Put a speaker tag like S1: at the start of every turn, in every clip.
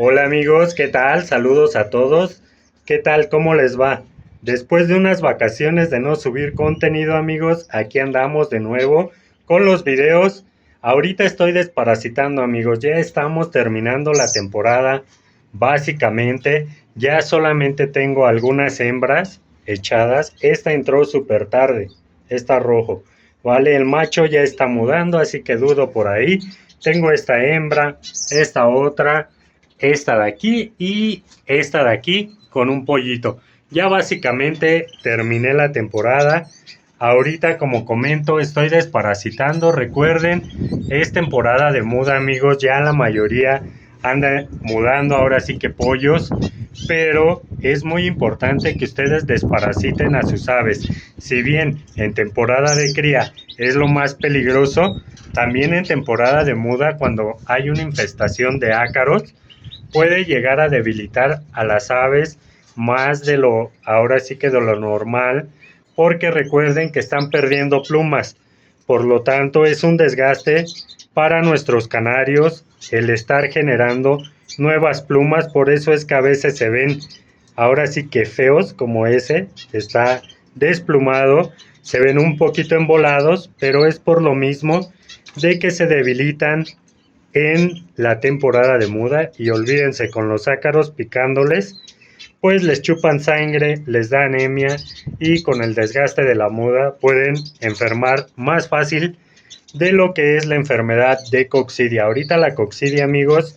S1: Hola amigos, ¿qué tal? Saludos a todos. ¿Qué tal? ¿Cómo les va? Después de unas vacaciones de no subir contenido amigos, aquí andamos de nuevo con los videos. Ahorita estoy desparasitando amigos, ya estamos terminando la temporada. Básicamente, ya solamente tengo algunas hembras echadas. Esta entró súper tarde, está rojo. Vale, el macho ya está mudando, así que dudo por ahí. Tengo esta hembra, esta otra, esta de aquí y esta de aquí con un pollito. Ya básicamente terminé la temporada. Ahorita, como comento, estoy desparasitando. Recuerden, es temporada de muda, amigos. Ya la mayoría anda mudando ahora sí que pollos. Pero es muy importante que ustedes desparasiten a sus aves. Si bien en temporada de cría es lo más peligroso, también en temporada de muda, cuando hay una infestación de ácaros, puede llegar a debilitar a las aves más de lo, ahora sí que de lo normal, porque recuerden que están perdiendo plumas. Por lo tanto, es un desgaste para nuestros canarios el estar generando nuevas plumas. Por eso es que a veces se ven ahora sí que feos, como ese, está desplumado, se ven un poquito embolados, pero es por lo mismo de que se debilitan en la temporada de muda. Y olvídense, con los ácaros picándoles, pues les chupan sangre, les da anemia, y con el desgaste de la muda pueden enfermar más fácil de lo que es la enfermedad de coccidia. Ahorita la coccidia, amigos,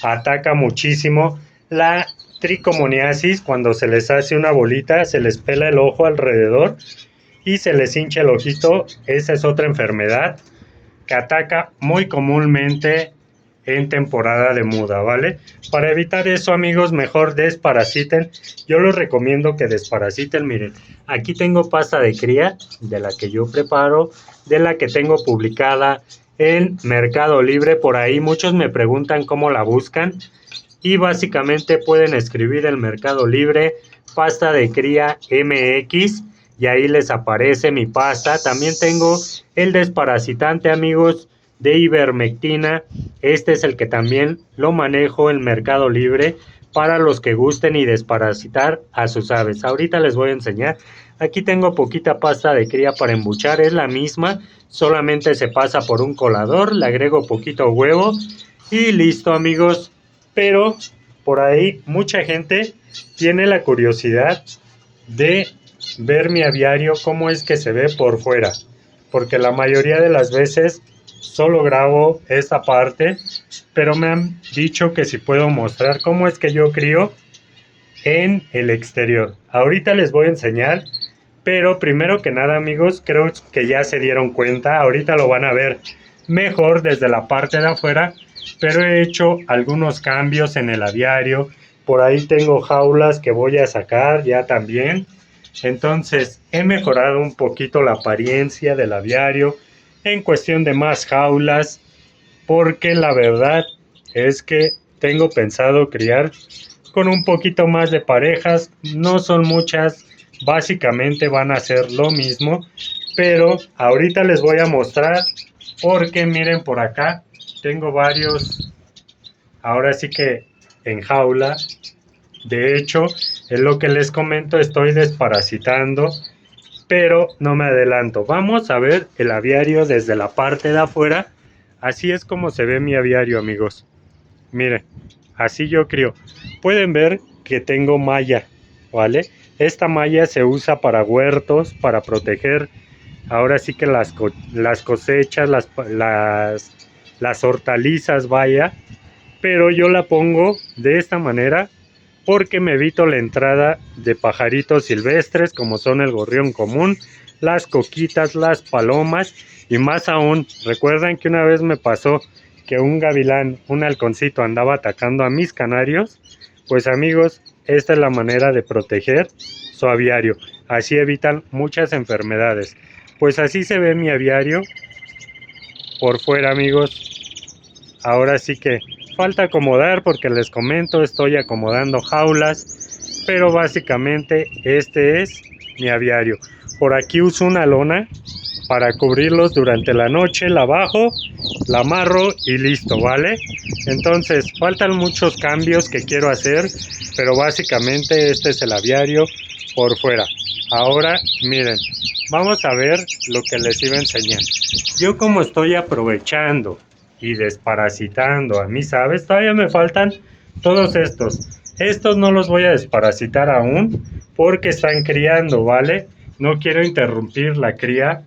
S1: ataca muchísimo la tricomoniasis. Cuando se les hace una bolita, se les pela el ojo alrededor y se les hincha el ojito. Esa es otra enfermedad que ataca muy comúnmente en temporada de muda, ¿vale? Para evitar eso, amigos, mejor desparasiten. Yo les recomiendo que desparasiten. Miren, aquí tengo pasta de cría de la que yo preparo, de la que tengo publicada en Mercado Libre. Por ahí muchos me preguntan cómo la buscan, y básicamente pueden escribir el Mercado Libre pasta de cría MX y ahí les aparece mi pasta. También tengo el desparasitante, amigos, de ivermectina. Este es el que también lo manejo en Mercado Libre para los que gusten y desparasitar a sus aves. Ahorita les voy a enseñar. Aquí tengo poquita pasta de cría para embuchar, es la misma, solamente se pasa por un colador, le agrego poquito huevo y listo, amigos. Pero por ahí mucha gente tiene la curiosidad de ver mi aviario, cómo es que se ve por fuera, porque la mayoría de las veces solo grabo esta parte, pero me han dicho que si puedo mostrar cómo es que yo crío en el exterior. Ahorita les voy a enseñar, pero primero que nada, amigos, creo que ya se dieron cuenta, ahorita lo van a ver mejor desde la parte de afuera, pero he hecho algunos cambios en el aviario. Por ahí tengo jaulas que voy a sacar ya también. Entonces he mejorado un poquito la apariencia del aviario en cuestión de más jaulas, porque la verdad es que tengo pensado criar con un poquito más de parejas. No son muchas, básicamente van a ser lo mismo, pero ahorita les voy a mostrar, porque miren por acá tengo varios, ahora sí que en jaula. De hecho, es lo que les comento, estoy desparasitando, pero no me adelanto. Vamos a ver el aviario desde la parte de afuera. Así es como se ve mi aviario, amigos. Miren, así yo crío. Pueden ver que tengo malla, ¿vale? Esta malla se usa para huertos, para proteger ahora sí que las cosechas, las hortalizas, vaya. Pero yo la pongo de esta manera porque me evito la entrada de pajaritos silvestres como son el gorrión común, las coquitas, las palomas, y más aún, recuerdan que una vez me pasó que un gavilán, un halconcito, andaba atacando a mis canarios. Pues amigos, esta es la manera de proteger su aviario, así evitan muchas enfermedades. Pues así se ve mi aviario por fuera, amigos. Ahora sí que falta acomodar, porque les comento, estoy acomodando jaulas, pero básicamente este es mi aviario. Por aquí uso una lona para cubrirlos durante la noche. La bajo, la amarro y listo, ¿vale? Entonces faltan muchos cambios que quiero hacer, pero básicamente este es el aviario por fuera. Ahora miren, vamos a ver lo que les iba a enseñar. Yo como estoy aprovechando y desparasitando a mis aves, todavía me faltan todos estos. Estos no los voy a desparasitar aún porque están criando, ¿vale? No quiero interrumpir la cría,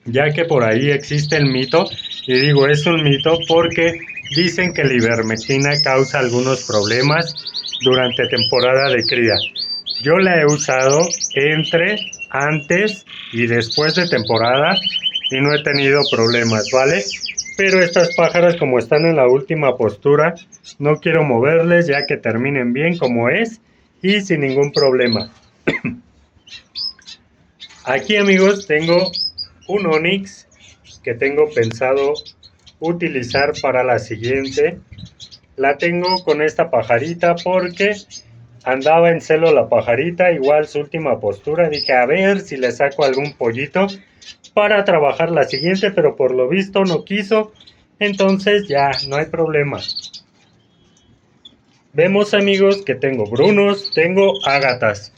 S1: ya que por ahí existe el mito, y digo es un mito porque dicen que la ivermectina causa algunos problemas durante temporada de cría. Yo la he usado entre, antes y después de temporada y no he tenido problemas, ¿vale? Pero estas pájaras, como están en la última postura, no quiero moverles ya que terminen bien como es y sin ningún problema. Aquí, amigos, tengo un onix que tengo pensado utilizar para la siguiente. La tengo con esta pajarita porque andaba en celo la pajarita, igual su última postura. Dije a ver si le saco algún pollito para trabajar la siguiente, pero por lo visto no quiso. Entonces ya no hay problema. Vemos, amigos, que tengo brunos, tengo ágatas.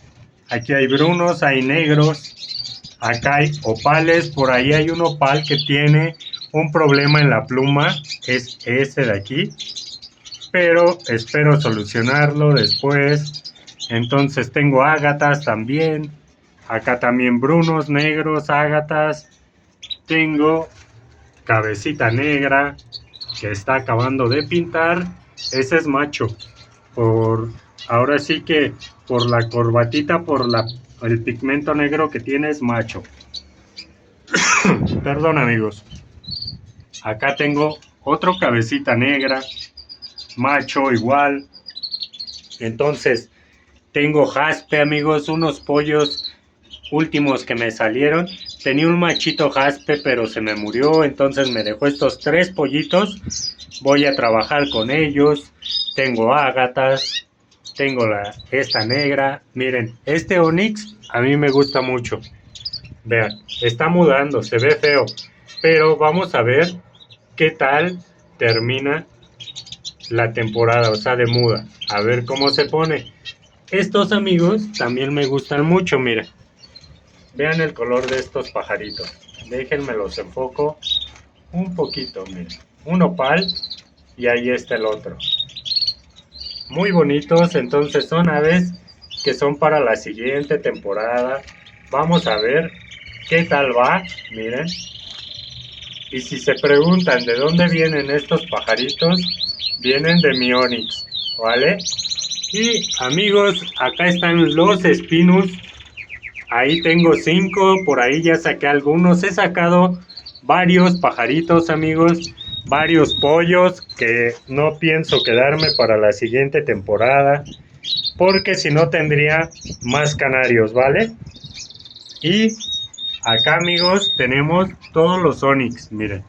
S1: Aquí hay brunos, hay negros, acá hay opales. Por ahí hay un opal que tiene un problema en la pluma, es ese de aquí, pero espero solucionarlo después. Entonces tengo ágatas también, acá también brunos, negros, ágatas. Tengo cabecita negra que está acabando de pintar, ese es macho. Ahora sí que por la corbatita, el pigmento negro que tiene es macho. Perdón, amigos. Acá tengo otro cabecita negra, macho igual. Entonces tengo jaspe, amigos, unos pollos últimos que me salieron. Tenía un machito jaspe, pero se me murió, entonces me dejó estos 3 pollitos. Voy a trabajar con ellos. Tengo ágatas, tengo esta negra. Miren, este onix a mí me gusta mucho. Vean, está mudando, se ve feo, pero vamos a ver qué tal termina la temporada, o sea, de muda. A ver cómo se pone. Estos, amigos, también me gustan mucho, miren. Vean el color de estos pajaritos. Déjenme los enfoco un poquito, miren. Un opal y ahí está el otro. Muy bonitos, entonces son aves que son para la siguiente temporada. Vamos a ver qué tal va, miren. Y si se preguntan de dónde vienen estos pajaritos, vienen de mi onix, ¿vale? Y amigos, acá están los spinus. Ahí tengo 5, por ahí ya saqué algunos. He sacado varios pajaritos, amigos, varios pollos que no pienso quedarme para la siguiente temporada, porque si no tendría más canarios, ¿vale? Y acá, amigos, tenemos todos los onix, miren.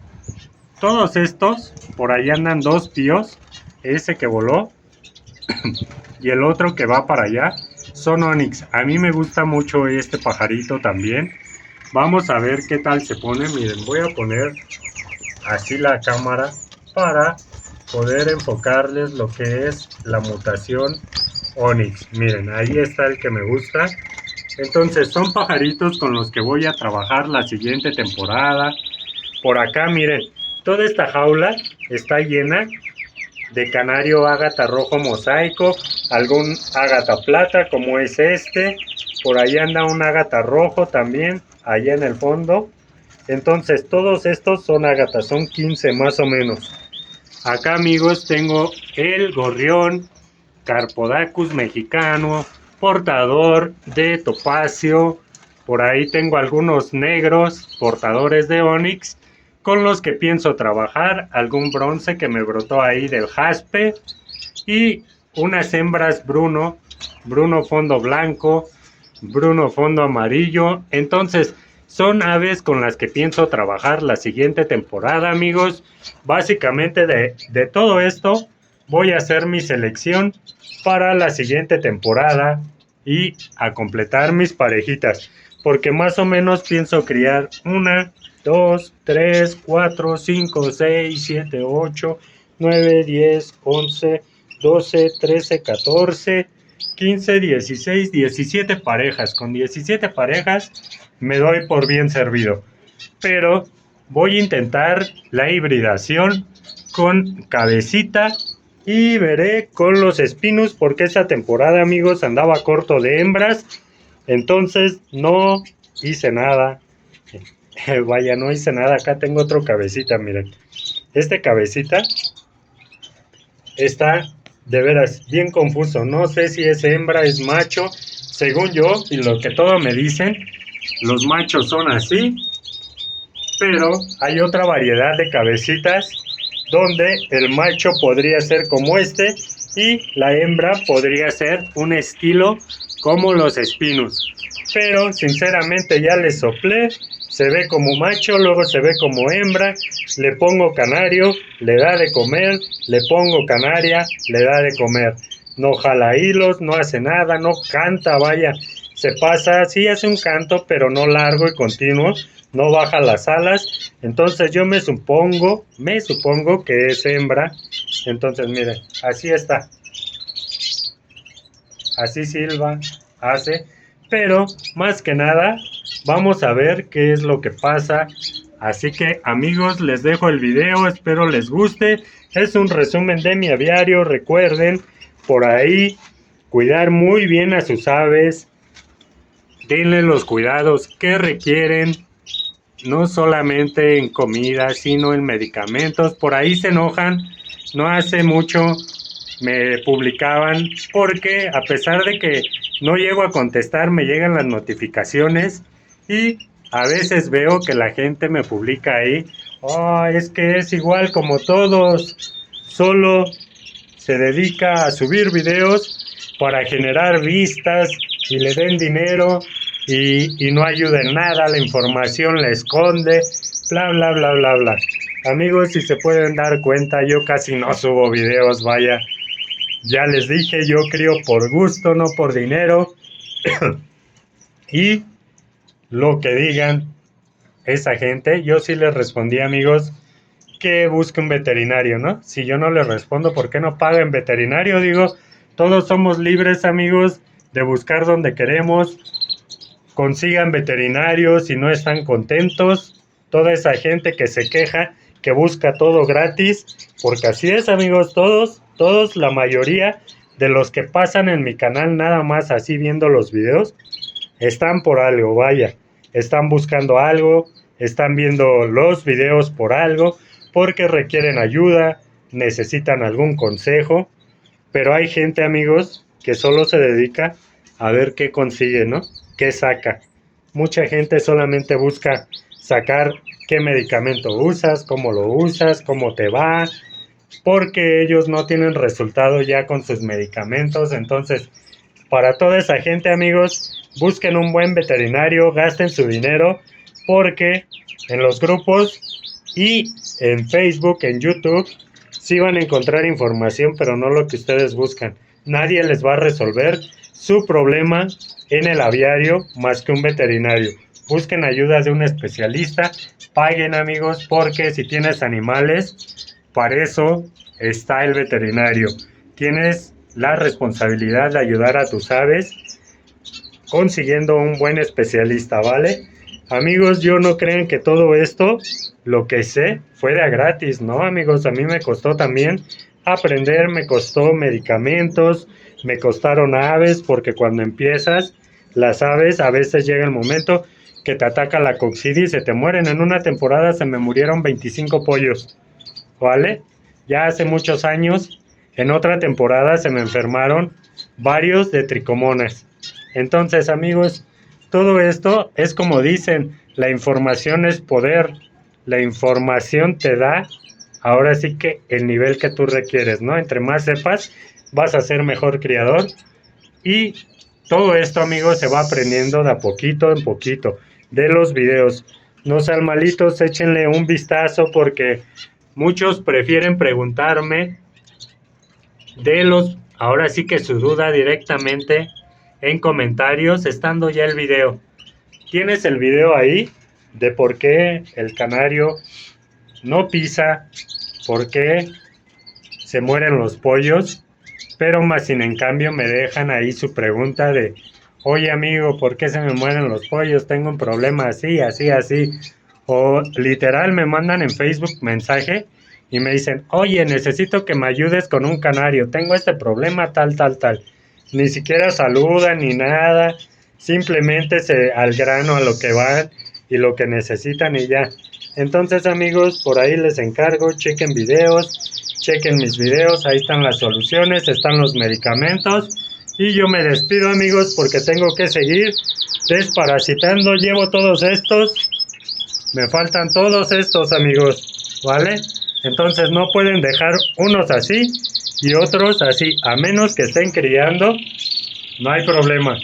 S1: Todos estos, por ahí andan 2 píos, ese que voló y el otro que va para allá. Son onix. A mí me gusta mucho este pajarito también. Vamos a ver qué tal se pone. Miren, voy a poner así la cámara para poder enfocarles lo que es la mutación onix. Miren, ahí está el que me gusta. Entonces son pajaritos con los que voy a trabajar la siguiente temporada. Por acá, miren, toda esta jaula está llena de canario ágata rojo mosaico, algún ágata plata como es este. Por ahí anda un ágata rojo también, allá en el fondo. Entonces todos estos son ágatas, son 15 más o menos. Acá, amigos, tengo el gorrión Carpodacus mexicano, portador de topacio. Por ahí tengo algunos negros portadores de onix con los que pienso trabajar, algún bronce que me brotó ahí del jaspe y unas hembras bruno fondo blanco, bruno fondo amarillo. Entonces son aves con las que pienso trabajar la siguiente temporada, amigos. Básicamente de todo esto voy a hacer mi selección para la siguiente temporada y a completar mis parejitas. porque más o menos pienso criar 1, 2, 3, 4, 5, 6, 7, 8, 9, 10, 11, 12, 13, 14, 15, 16, 17 parejas. Con 17 parejas me doy por bien servido. Pero voy a intentar la hibridación con cabecita y veré con los espinos, porque esta temporada, amigos, andaba corto de hembras. Entonces no hice nada. Vaya, no hice nada. Acá tengo otro cabecita, miren. Este cabecita está de veras bien confuso. No sé si es hembra, es macho. Según yo y lo que todos me dicen, los machos son así. Pero hay otra variedad de cabecitas donde el macho podría ser como este y la hembra podría ser un estilo como los espinos. Pero sinceramente ya le soplé, se ve como macho, luego se ve como hembra, le pongo canario, le da de comer, le pongo canaria, le da de comer. No jala hilos, no hace nada, no canta, vaya, se pasa, sí hace un canto, pero no largo y continuo, no baja las alas. Entonces yo me supongo que es hembra. Entonces miren, así está, así silba, hace, pero más que nada vamos a ver qué es lo que pasa. Así que amigos, les dejo el video, espero les guste. Es un resumen de mi aviario. Recuerden por ahí cuidar muy bien a sus aves, denle los cuidados que requieren, no solamente en comida, sino en medicamentos. Por ahí se enojan, no hace mucho me publicaban, porque a pesar de que no llego a contestar, me llegan las notificaciones y a veces veo que la gente me publica ahí, oh, es que es igual como todos, solo se dedica a subir videos para generar vistas y le den dinero y no ayuda en nada, la información la esconde, bla bla bla bla bla. Amigos, si se pueden dar cuenta, yo casi no subo videos, vaya. Ya les dije, yo crío por gusto, no por dinero. Y lo que digan esa gente, yo sí les respondí, amigos, que busque un veterinario, ¿no? Si yo no les respondo, ¿por qué no paguen veterinario? Digo, todos somos libres, amigos, de buscar donde queremos. Consigan veterinarios si no están contentos. Toda esa gente que se queja, que busca todo gratis, porque así es, amigos, todos, la mayoría de los que pasan en mi canal nada más así viendo los videos, están por algo, vaya, están buscando algo, están viendo los videos por algo, porque requieren ayuda, necesitan algún consejo. Pero hay gente, amigos, que solo se dedica a ver qué consigue, ¿no? ¿Qué saca? Mucha gente solamente busca sacar qué medicamento usas, cómo te va, porque ellos no tienen resultado ya con sus medicamentos. Entonces, para toda esa gente, amigos, busquen un buen veterinario, gasten su dinero, porque en los grupos y en Facebook, en YouTube, sí van a encontrar información, pero no lo que ustedes buscan. Nadie les va a resolver su problema en el aviario más que un veterinario. Busquen ayuda de un especialista, paguen, amigos, porque si tienes animales, para eso está el veterinario. Tienes la responsabilidad de ayudar a tus aves consiguiendo un buen especialista, ¿vale? Amigos, yo no crean que todo esto, lo que sé, fue de gratis, ¿no, amigos? A mí me costó también aprender, me costó medicamentos, me costaron aves, porque cuando empiezas, las aves a veces llega el momento que te ataca la coccidia y se te mueren. En una temporada se me murieron 25 pollos, ¿vale? Ya hace muchos años, en otra temporada se me enfermaron varios de tricomonas. Entonces, amigos, todo esto es como dicen, la información es poder. La información te da, ahora sí que el nivel que tú requieres, ¿no? Entre más sepas, vas a ser mejor criador. Y todo esto, amigos, se va aprendiendo de a poquito en poquito, de los videos. No sean malitos, échenle un vistazo, porque muchos prefieren preguntarme de los, ahora sí que su duda directamente en comentarios, estando ya el video. tienes el video ahí de por qué el canario no pisa, por qué se mueren los pollos, pero más sin en cambio me dejan ahí su pregunta de, oye amigo, ¿por qué se me mueren los pollos? Tengo un problema así, así, así. O literal me mandan en Facebook mensaje y me dicen, oye, necesito que me ayudes con un canario, tengo este problema tal, tal, tal. Ni siquiera saludan ni nada, simplemente al grano a lo que van y lo que necesitan y ya. Entonces amigos, por ahí les encargo, chequen videos, chequen mis videos, ahí están las soluciones, están los medicamentos. Y yo me despido amigos porque tengo que seguir desparasitando, llevo todos estos. Me faltan todos estos amigos, ¿vale? Entonces no pueden dejar unos así y otros así, a menos que estén criando, no hay problema.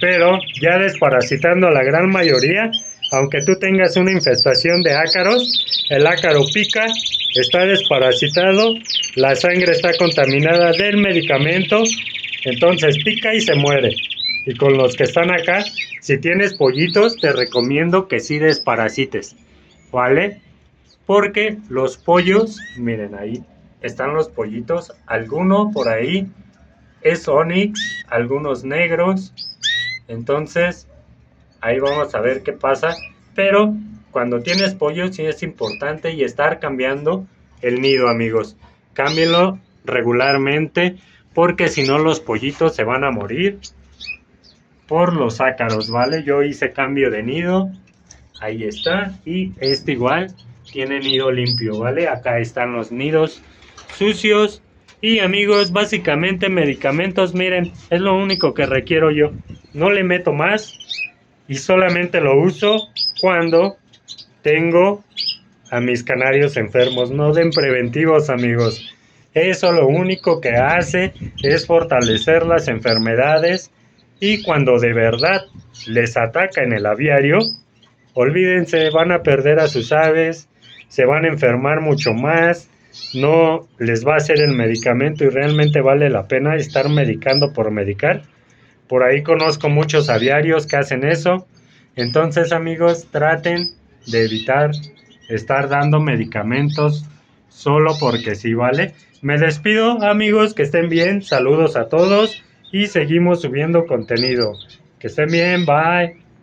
S1: Pero ya desparasitando a la gran mayoría, aunque tú tengas una infestación de ácaros, el ácaro pica, está desparasitado, la sangre está contaminada del medicamento, entonces pica y se muere. Y con los que están acá, si tienes pollitos, te recomiendo que sí desparasites, ¿vale? Porque los pollos, miren ahí están los pollitos, alguno por ahí es onix, algunos negros, entonces ahí vamos a ver qué pasa, pero cuando tienes pollos sí es importante y estar cambiando el nido amigos, cámbienlo regularmente porque si no los pollitos se van a morir por los ácaros, ¿vale? Yo hice cambio de nido, ahí está, y este igual tiene nido limpio, ¿vale? Acá están los nidos sucios. Y amigos, básicamente medicamentos, miren, es lo único que requiero yo. No le meto más y solamente lo uso cuando tengo a mis canarios enfermos. No den preventivos, amigos. Eso lo único que hace es fortalecer las enfermedades y cuando de verdad les ataca en el aviario, olvídense, van a perder a sus aves, se van a enfermar mucho más, no les va a hacer el medicamento y realmente vale la pena estar medicando por medicar. Por ahí conozco muchos aviarios que hacen eso. Entonces amigos, traten de evitar estar dando medicamentos solo porque sí, ¿vale? Me despido amigos, que estén bien, saludos a todos y seguimos subiendo contenido. Que estén bien, bye.